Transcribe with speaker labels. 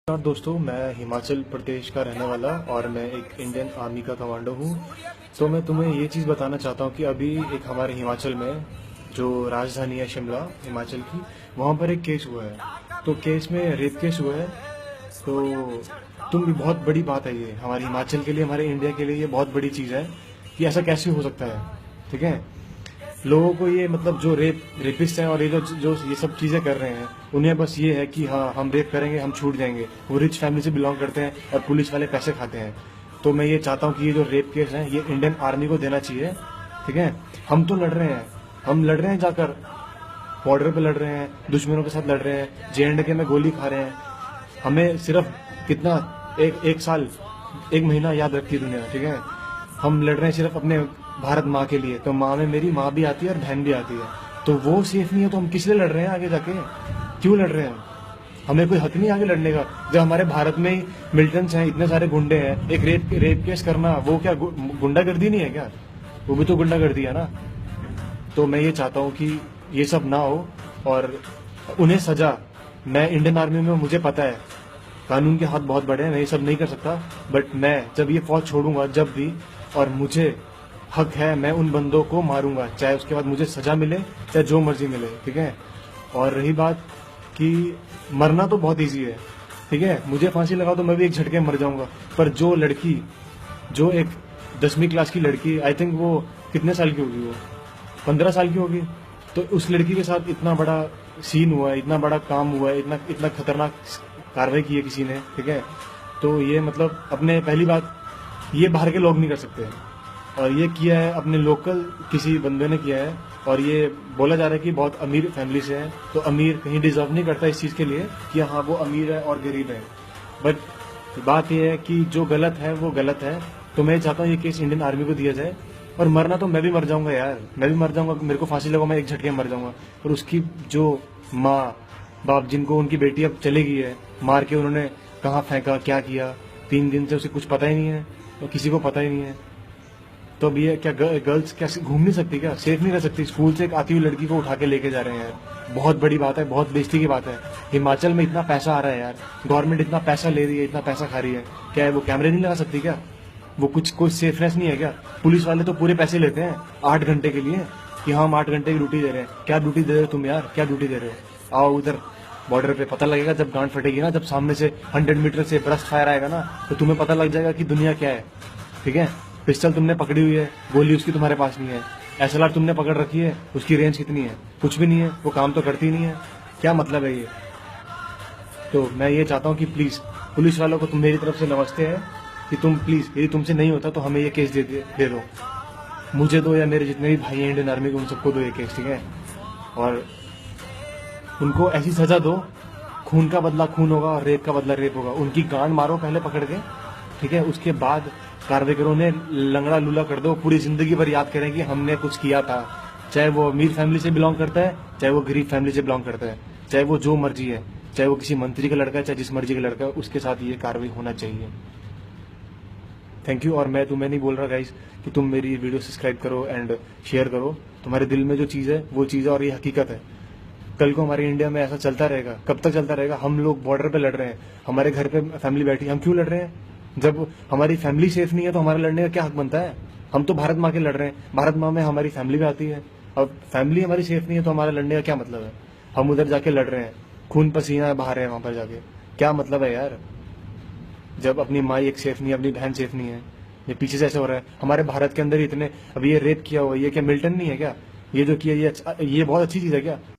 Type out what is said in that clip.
Speaker 1: नमस्कार दोस्तों, मैं हिमाचल प्रदेश का रहने वाला और मैं एक इंडियन आर्मी का कमांडो हूँ। तो मैं तुम्हें ये चीज़ बताना चाहता हूँ कि अभी एक हमारे हिमाचल में जो राजधानी है शिमला हिमाचल की, वहाँ पर एक केस हुआ है। तो केस में रेप केस हुआ है। तो तुम भी बहुत बड़ी बात है ये हमारे हिमाचल के लिए, हमारे इंडिया के लिए ये बहुत बड़ी चीज़ है कि ऐसा कैसे हो सकता है। ठीक है, लोगों को ये मतलब जो रेपिस्ट हैं और ये जो ये सब चीज़ें कर रहे हैं, उन्हें बस ये है कि हाँ हम रेप करेंगे, हम छूट जाएंगे। वो रिच फैमिली से बिलोंग करते हैं और पुलिस वाले पैसे खाते हैं। तो मैं ये चाहता हूँ कि ये जो रेप केस है ये इंडियन आर्मी को देना चाहिए। ठीक है, हम तो लड़ रहे हैं, हम लड़ रहे हैं, जाकर बॉर्डर पे लड़ रहे हैं, दुश्मनों के साथ लड़ रहे हैं, JNK में गोली खा रहे हैं। हमें सिर्फ कितना एक साल, एक महीना याद रखती है दुनिया। ठीक है, हम लड़ रहे हैं सिर्फ अपने भारत माँ के लिए। तो माँ में मेरी माँ भी आती है और बहन भी आती है। तो वो सेफ नहीं है तो हम किस लिए लड़ रहे हैं आगे जाके? क्यों लड़ रहे हैं हम? हमें कोई हक नहीं आगे लड़ने का जब हमारे भारत में ही मिलिटेंट्स हैं, इतने सारे गुंडे हैं। एक रेप केस करना वो क्या गुंडागर्दी नहीं है क्या? वो भी तो गुंडागर्दी है ना। तो मैं ये चाहता हूँ कि ये सब ना हो और उन्हें सजा। मैं इंडियन आर्मी में, मुझे पता है कानून के हाथ बहुत बड़े हैं, मैं ये सब नहीं कर सकता। बट मैं जब ये फौज छोड़ूंगा, जब भी, और मुझे हक है, मैं उन बंदों को मारूंगा, चाहे उसके बाद मुझे सजा मिले, चाहे जो मर्जी मिले। ठीक है, और रही बात कि मरना तो बहुत इजी है। ठीक है, मुझे फांसी लगा तो मैं भी एक झटके मर जाऊंगा। पर जो लड़की, जो एक 10वीं क्लास की लड़की, आई थिंक वो कितने साल की होगी, वो 15 साल की होगी, तो उस लड़की के साथ इतना बड़ा सीन हुआ है, इतना बड़ा काम हुआ है, इतना इतना खतरनाक कार्रवाई की है किसी ने। ठीक है, तो ये मतलब अपने, पहली बात ये बाहर के लोग नहीं कर सकते, और ये किया है अपने लोकल किसी बंदे ने किया है। और ये बोला जा रहा है कि बहुत अमीर फैमिली से है। तो अमीर कहीं डिजर्व नहीं करता इस चीज़ के लिए कि हाँ वो अमीर है और गरीब है। बट बात ये है कि जो गलत है वो गलत है। तो मैं चाहता हूँ ये केस इंडियन आर्मी को दिया जाए। और मरना तो मैं भी मर जाऊंगा यार, मैं भी मर जाऊंगा, मेरे को फांसी लगा, मैं एक झटके मर जाऊंगा। और उसकी जो माँ बाप, जिनको उनकी बेटी अब चली गई है, मार के उन्होंने कहाँ फेंका, क्या किया, 3 दिन से उसे कुछ पता ही नहीं है, तो किसी को पता ही नहीं है। तो अब ये क्या गर्ल्स क्या घूम नहीं सकती क्या? सेफ नहीं रह सकती? स्कूल से एक आती हुई लड़की को उठा के लेके जा रहे हैं यार, बहुत बड़ी बात है, बहुत बेइज्जती की बात है। हिमाचल में इतना पैसा आ रहा है यार, गवर्नमेंट इतना पैसा ले रही है, इतना पैसा खा रही है, क्या है वो कैमरे नहीं लगा सकती क्या? वो कुछ कोई सेफनेस नहीं है क्या? पुलिस वाले तो पूरे पैसे लेते हैं 8 घंटे के लिए कि हम 8 घंटे की ड्यूटी दे रहे हैं। क्या ड्यूटी दे रहे हो तुम यार, क्या ड्यूटी दे रहे हो? आओ उधर बॉर्डर पे, पता लगेगा जब गांड फटेगी ना, जब सामने से 100 मीटर से ब्रस्ट फायर आएगा ना, तो तुम्हें पता लग जाएगा कि दुनिया क्या है। ठीक है, पिस्टल तुमने पकड़ी हुई है, गोली उसकी तुम्हारे पास नहीं है, SLR तुमने पकड़ रखी है, उसकी रेंज कितनी है? कुछ भी नहीं है, वो काम तो करती नहीं है। क्या मतलब है ये? तो मैं ये चाहता हूँ कि प्लीज पुलिस वालों को तुम, मेरी तरफ से नमस्ते है कि तुम प्लीज, यदि तुमसे नहीं होता तो हमें ये केस दे दो। मुझे दो या मेरे जितने भी भाई हैं इंडियन आर्मी के, उन सबको दो ये केस। ठीक है, और उनको ऐसी सजा दो, खून का बदला खून होगा और रेप का बदला रेप होगा। उनकी गांड मारो पहले पकड़ के, ठीक है, उसके बाद कार्रवाई करो, उन्हें लंगड़ा लूला कर दो, पूरी जिंदगी भर याद करें कि हमने कुछ किया था। चाहे वो अमीर फैमिली से बिलोंग करता है, चाहे वो गरीब फैमिली से बिलोंग करता है, चाहे वो जो मर्जी है, चाहे वो किसी मंत्री का लड़का है, चाहे जिस मर्जी का लड़का है, उसके साथ ये कार्रवाई होना चाहिए। Thank you. और मैं तुम्हें नहीं बोल रहा गाइस कि तुम मेरी वीडियो सब्सक्राइब करो एंड शेयर करो। तुम्हारे दिल में जो चीज़ है वो चीज़ है और ये हकीकत है। कल को हमारे इंडिया में ऐसा चलता रहेगा, कब तक चलता रहेगा? हम लोग बॉर्डर पे लड़ रहे हैं, हमारे घर पे फैमिली बैठी, हम क्यों लड़ रहे हैं? जब हमारी फैमिली सेफ नहीं है तो हमारे लड़ने का क्या हक बनता है? हम तो भारत माँ के लड़ रहे हैं, भारत माँ में हमारी फैमिली भी आती है। अब फैमिली हमारी सेफ नहीं है तो हमारा लड़ने का क्या मतलब है? हम उधर जाके लड़ रहे हैं, खून पसीना बहा रहे हैं वहां पर जाके, क्या मतलब है यार? जब अपनी माँ एक सेफ नहीं है, अपनी बहन सेफ नहीं है, ये पीछे से ऐसे हो रहा है। हमारे भारत के अंदर इतने, अब ये रेप किया हुआ, ये क्या मिल्टन नहीं है क्या? ये जो किया ये बहुत अच्छी चीज है क्या?